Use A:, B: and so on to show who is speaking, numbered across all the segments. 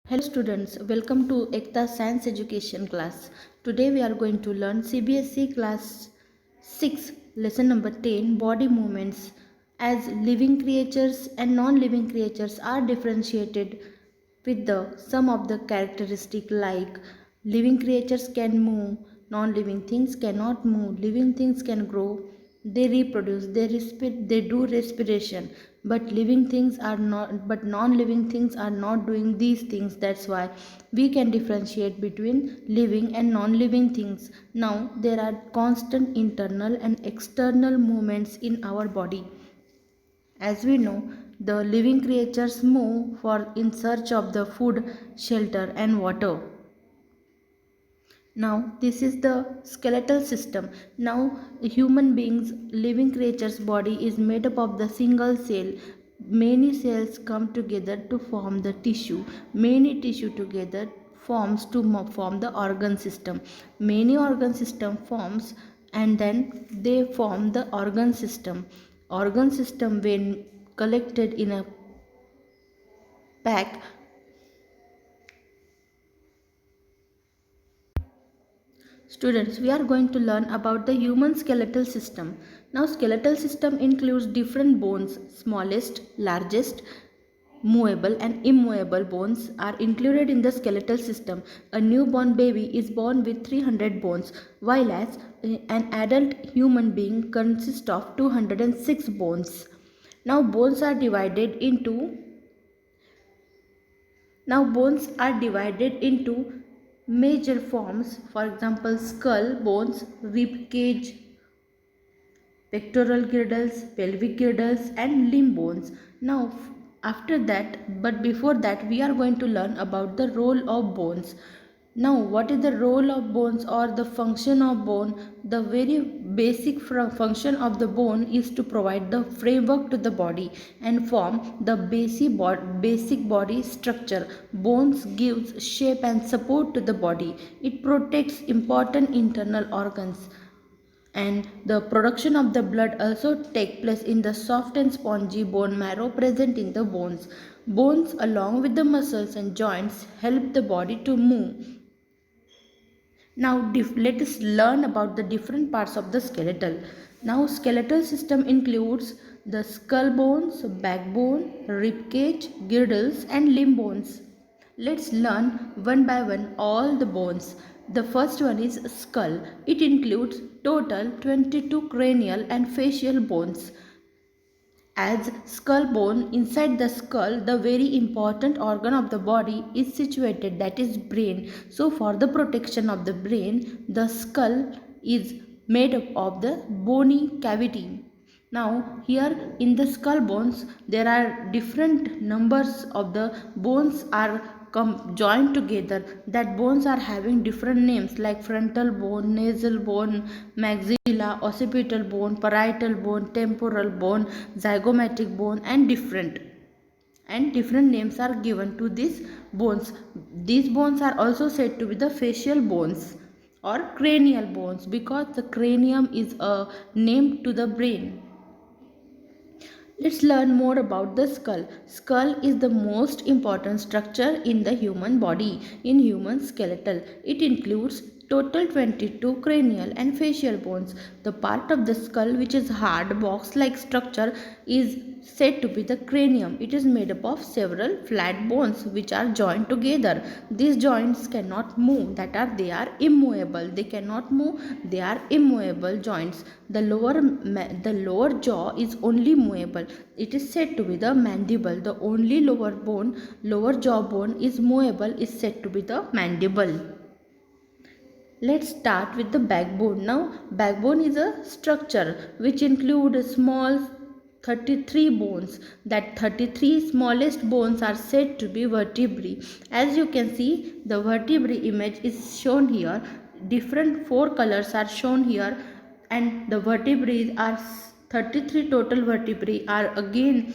A: Hello students, welcome to Ekta Science Education class. Today we are going to learn CBSE class 6 lesson number 10 body movements. As living creatures and non-living creatures are differentiated with the some of the characteristic like living creatures can move, non-living things cannot move, living things can grow, they reproduce, they do respiration, but living things are not, but non-living things are not doing these things. That's why we can differentiate between living and non-living things. Now there are constant internal and external movements in our body. As we know, the living creatures move for in search of the food, shelter and water. Now this is the skeletal system. Now human beings, living creatures body is made up of the single cell. Many cells come together to form the tissue. Many tissue together forms to form the organ system. Many organ system forms and then they form the organ system. Organ system when collected in a pack. Students, we are going to learn about the human skeletal system. Now, skeletal system includes different bones, smallest, largest, movable and immovable bones are included in the skeletal system. A newborn baby is born with 300 bones, while as an adult human being consists of 206 bones. Now, bones are divided into major forms, for example, skull bones, rib cage, pectoral girdles, pelvic girdles, and limb bones. Now, after that, but before that, we are going to learn about the role of bones. Now, what is the role of bones or the function of bone? The very basic function of the bone is to provide the framework to the body and form the basic body structure. Bones gives shape and support to the body. It protects important internal organs, and the production of the blood also take place in the soft and spongy bone marrow present in the bones. Bones along with the muscles and joints help the body to move. Now let us learn about the different parts of the skeletal. Now skeletal system includes the skull bones, backbone, rib cage, girdles and limb bones. Let's learn one by one all the bones. The first one is skull. It includes total 22 cranial and facial bones. As skull bone, inside the skull, the very important organ of the body is situated, that is brain. So for the protection of the brain, the skull is made up of the bony cavity. Now here in the skull bones, there are different numbers of the bones are joined together. That bones are having different names like frontal bone, nasal bone, maxilla, occipital bone, parietal bone, temporal bone, zygomatic bone, and different names are given to these bones. These bones are also said to be the facial bones or cranial bones because the cranium is a name to the brain. Let's learn more about the skull. Skull is the most important structure in the human body, in human skeletal. It includes total 22 cranial and facial bones. The part of the skull which is hard box-like structure is said to be the cranium. It is made up of several flat bones which are joined together. These joints cannot move, they are immovable. They cannot move, they are immovable joints. The lower jaw is only movable. It is said to be the mandible. The only lower jaw bone is movable is said to be the mandible. Let's start with the backbone. Now, backbone is a structure which includes small 33 bones. That 33 smallest bones are said to be vertebrae. As you can see, the vertebrae image is shown here. Different 4 colors are shown here, and the vertebrae are 33 total vertebrae are again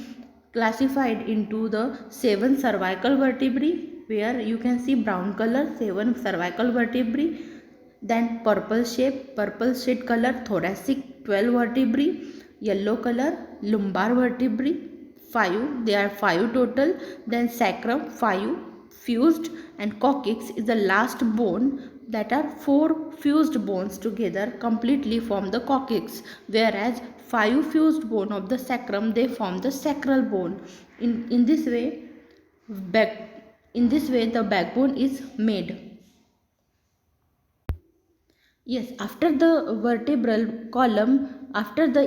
A: classified into the 7 cervical vertebrae, where you can see brown color 7 cervical vertebrae, then purple shade color thoracic 12 vertebrae, yellow color lumbar vertebrae 5, there are 5 total, then sacrum 5, fused, and coccyx is the last bone. That are four fused bones together completely form the coccyx, whereas five fused bone of the sacrum, they form the sacral bone. In this way, back in this way the backbone is made. Yes, after the vertebral column, after the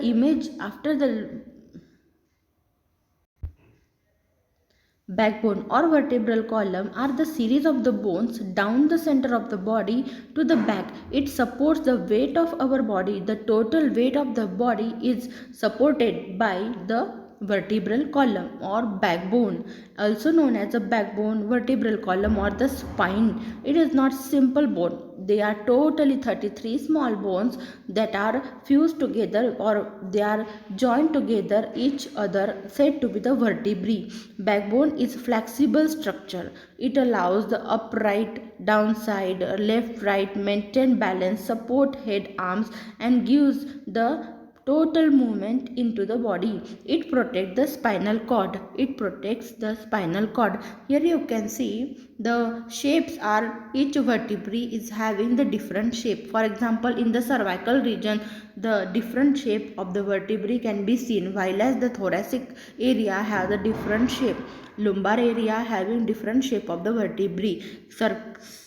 A: backbone or vertebral column are the series of the bones down the center of the body to the back. It supports the weight of our body. The total weight of the body is supported by the vertebral column or backbone, also known as the backbone, vertebral column, or the spine. It is not simple bone. They are totally 33 small bones that are fused together, or they are joined together each other, said to be the vertebrae. Backbone is flexible structure. It allows the upright, downside, left, right, maintain balance, support head, arms, and gives the total movement into the body. It protects the spinal cord. It protects the spinal cord. Here you can see the shapes are, each vertebrae is having the different shape. For example, in the cervical region, the different shape of the vertebrae can be seen, while as the thoracic area has a different shape. Lumbar area having different shape of the vertebrae.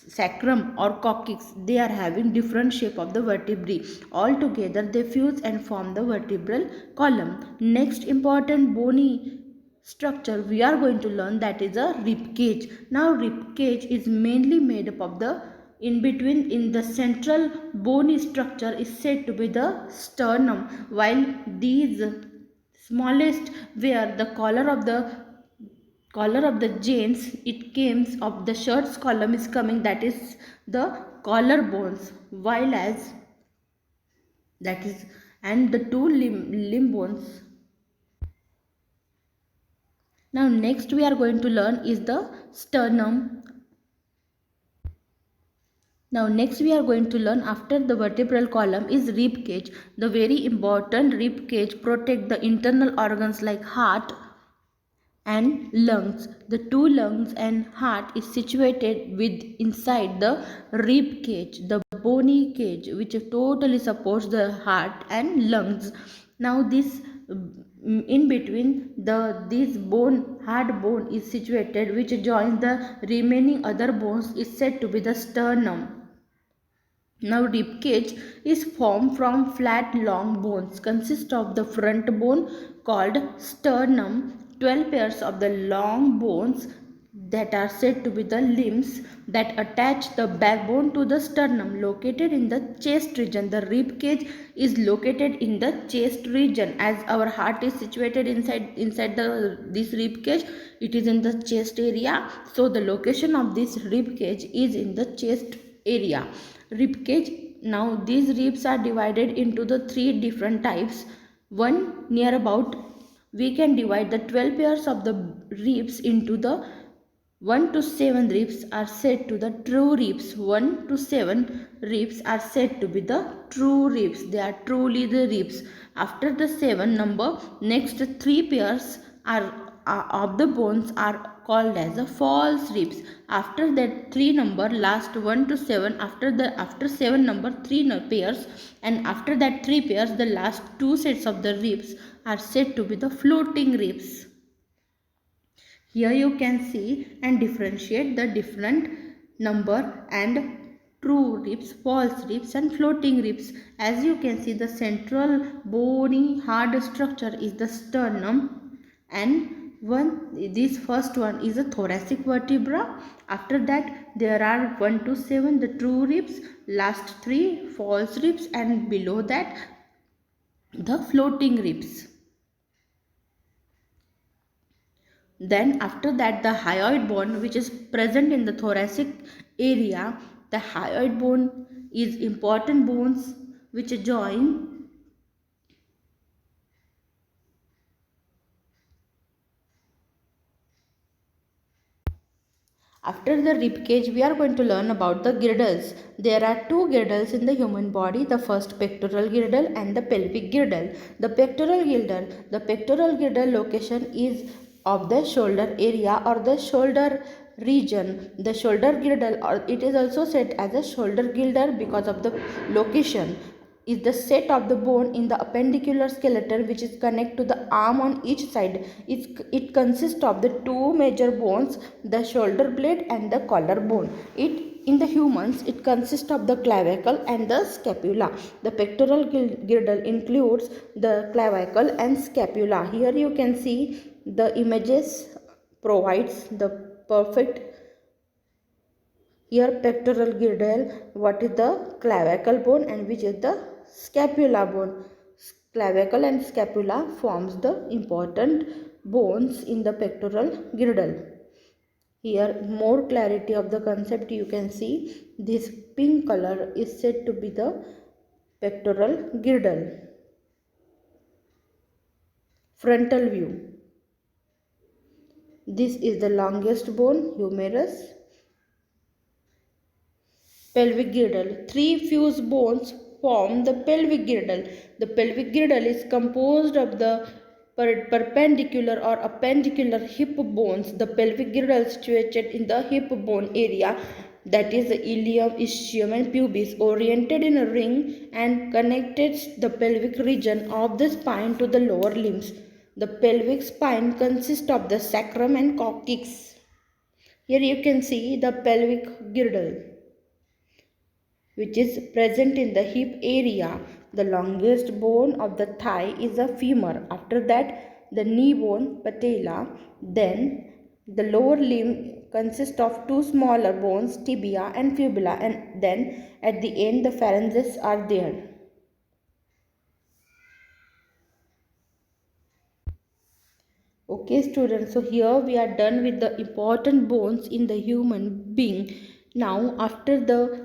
A: Sacrum or coccyx, they are having different shape of the vertebrae. All together they fuse and form the vertebral column. Next important bony structure we are going to learn, that is a rib cage. Now rib cage is mainly made up of the, in between, in the central bony structure is said to be the sternum, while these smallest, where the collar of the jeans, it comes of the shirt's column is coming, that is the collar bones, while as that is, and the two limb bones. Now next we are going to learn is the sternum. Now next we are going to learn, after the vertebral column, is rib cage. The very important rib cage protect the internal organs like heart and lungs. The two lungs and heart is situated with inside the rib cage, the bony cage which totally supports the heart and lungs. Now this, in between the this bone, hard bone is situated, which joins the remaining other bones, is said to be the sternum. Now rib cage is formed from flat long bones, consist of the front bone called sternum, 12 pairs of the long bones that are said to be the limbs that attach the backbone to the sternum, located in the chest region. The rib cage is located in the chest region, as our heart is situated inside the this rib cage. It is in the chest area, so the location of this rib cage is in the chest area. Rib cage, now these ribs are divided into the three different types. One, near about, we can divide the 12 pairs of the ribs into the 1 to 7 ribs are said to the true ribs. 1 to 7 ribs are said to be the true ribs. They are truly the ribs. After the 7 number, next 3 pairs of the bones are called as the false ribs. After that 3 number, last 1 to 7, after 7 number, 3 pairs, and after that 3 pairs, the last 2 sets of the ribs are said to be the floating ribs. Here you can see and differentiate the different number and true ribs, false ribs, and floating ribs. As you can see, the central bony hard structure is the sternum, and this first one is a thoracic vertebra. After that there are 1 to 7 the true ribs, last 3 false ribs, and below that the floating ribs. Then after that, the hyoid bone, which is present in the thoracic area. The hyoid bone is important bones which join After the rib cage, we are going to learn about the girdles. There are two girdles in the human body, the first pectoral girdle and the pelvic girdle. The pectoral girdle location is of the shoulder area or the shoulder region. The shoulder girdle, or it is also said as a shoulder girdle because of the location, is the set of the bone in the appendicular skeleton which is connect to the arm on each side. It consists of the two major bones, the shoulder blade and the collarbone. In the humans, it consists of the clavicle and the scapula. The pectoral girdle includes the clavicle and scapula. Here you can see the images provides the perfect. Here pectoral girdle, what is the clavicle bone and which is the scapula bone. Clavicle and scapula forms the important bones in the pectoral girdle. Here more clarity of the concept you can see. This pink color is said to be the pectoral girdle. Frontal view. This is the longest bone, humerus. Pelvic girdle. Three fused bones form the pelvic girdle. The pelvic girdle is composed of the perpendicular or appendicular hip bones. The pelvic girdle is situated in the hip bone area, that is the ilium, ischium and pubis, oriented in a ring and connected the pelvic region of the spine to the lower limbs. The pelvic spine consists of the sacrum and coccyx. Here you can see the pelvic girdle, which is present in the hip area. The longest bone of the thigh is a femur. After that, the knee bone, patella. Then the lower limb consists of two smaller bones, tibia and fibula, and then at the end the phalanges are there. Okay students, so here we are done with the important bones in the human being. Now after this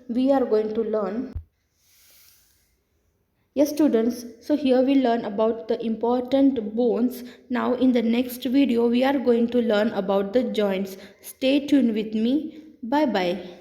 A: we are going to learn. Yes students, so here we learn about the important bones. Now in the next video we are going to learn about the joints. Stay tuned with me. Bye bye.